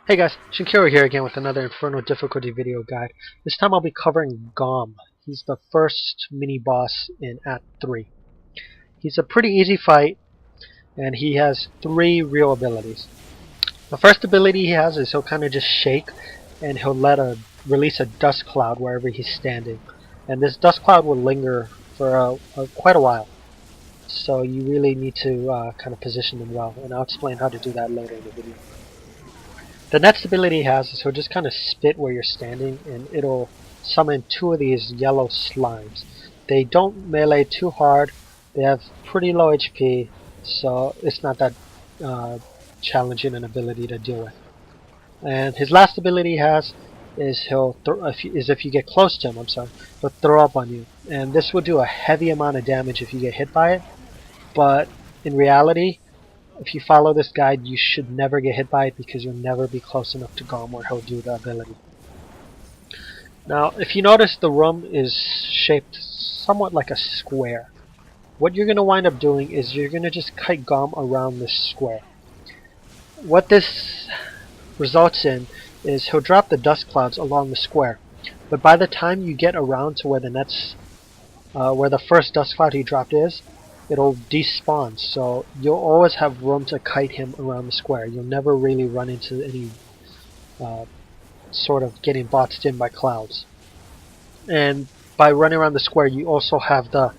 Hey guys, Shinkiro here again with another Inferno difficulty video guide. This time I'll be covering Ghom. He's the first mini-boss in Act 3. He's a pretty easy fight, and he has 3 real abilities. The first ability he has is he'll kind of just shake, and he'll release a dust cloud wherever he's standing. And this dust cloud will linger for quite a while. So you really need to kind of position them well, and I'll explain how to do that later in the video. The next ability he has is he'll just kind of spit where you're standing, and it'll summon 2 of these yellow slimes. They don't melee too hard, they have pretty low HP, so it's not that challenging an ability to deal with. And his last ability he has is if you get close to him, he'll throw up on you. And this will do a heavy amount of damage if you get hit by it, but in reality, if you follow this guide, you should never get hit by it because you'll never be close enough to Ghom where he'll do the ability. Now, if you notice, the room is shaped somewhat like a square. What you're going to wind up doing is you're going to just kite Ghom around this square. What this results in is he'll drop the dust clouds along the square. But by the time you get around to where the first dust cloud he dropped is, it'll despawn, so you'll always have room to kite him around the square. You'll never really run into any sort of getting boxed in by clouds. And by running around the square, you also have the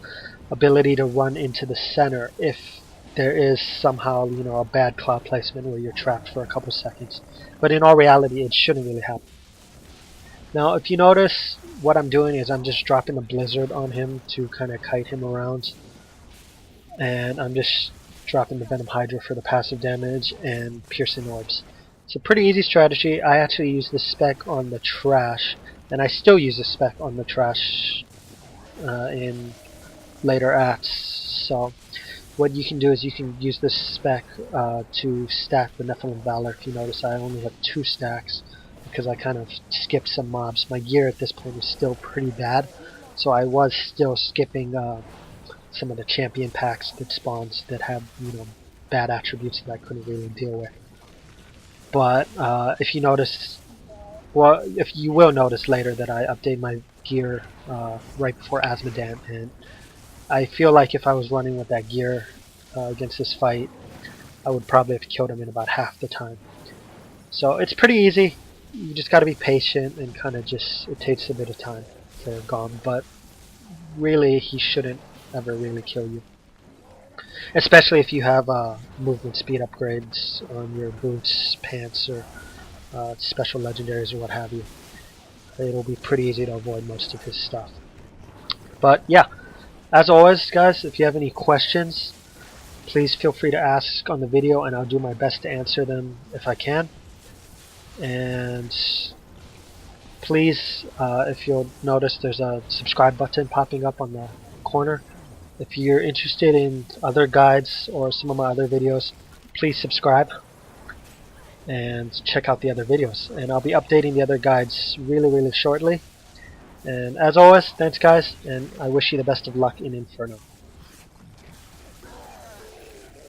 ability to run into the center if there is somehow, a bad cloud placement where you're trapped for a couple seconds. But in all reality, it shouldn't really happen. Now, if you notice, what I'm doing is I'm just dropping a blizzard on him to kind of kite him around. And I'm just dropping the Venom Hydra for the passive damage and piercing orbs. It's a pretty easy strategy. I actually use the spec on the trash, and I still use the spec on the trash in later acts. So what you can do is you can use this spec to stack the Nephilim Valor. If you notice, I only have 2 stacks because I kind of skipped some mobs. My gear at this point is still pretty bad, so I was still skipping some of the champion packs that spawns that have bad attributes that I couldn't really deal with. But if you notice, if you will notice later that I update my gear right before Asmodan, and I feel like if I was running with that gear against this fight, I would probably have killed him in about half the time. So it's pretty easy. You just got to be patient and kind of it takes a bit of time for Ghom, but really he shouldn't ever really kill you, especially if you have movement speed upgrades on your boots, pants, or special legendaries or what have you. It'll be pretty easy to avoid most of his stuff. But yeah, as always guys, if you have any questions, please feel free to ask on the video and I'll do my best to answer them if I can. And please, if you'll notice, there's a subscribe button popping up on the corner. If you're interested in other guides or some of my other videos, please subscribe and check out the other videos. And I'll be updating the other guides really shortly. And as always, thanks guys, and I wish you the best of luck in Inferno.